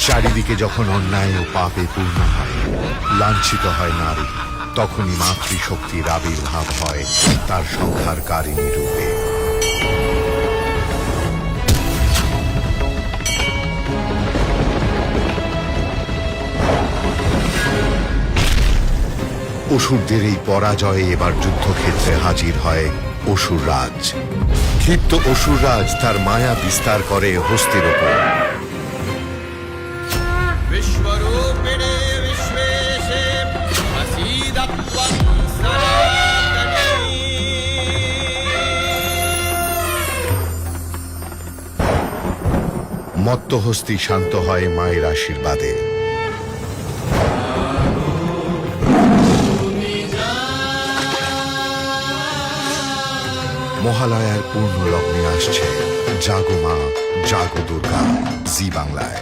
চারিদিকে যখন অন্যায় ও পাপে পূর্ণ হয়, লাঞ্ছিত হয় নারী, তখনই মাতৃশক্তির আবির্ভাব হয় তার সংহারকারিণী রূপে। অসুরদের এই পরাজয়ে এবার যুদ্ধক্ষেত্রে হাজির হয় অসুররাজ। ক্ষিপ্ত অসুররাজ তার মায়া বিস্তার করে হস্তির ওপর। विश्वरूपिणे विश्वेशे प्रसीदत्वं सनातनी। মত্তহস্তি শান্ত হয় মায়ের আশীর্বাদে। মহালয়ার পূর্ণ লগ্নে আসছে জাগো মা জাগো দুর্গা জি বাংলায়।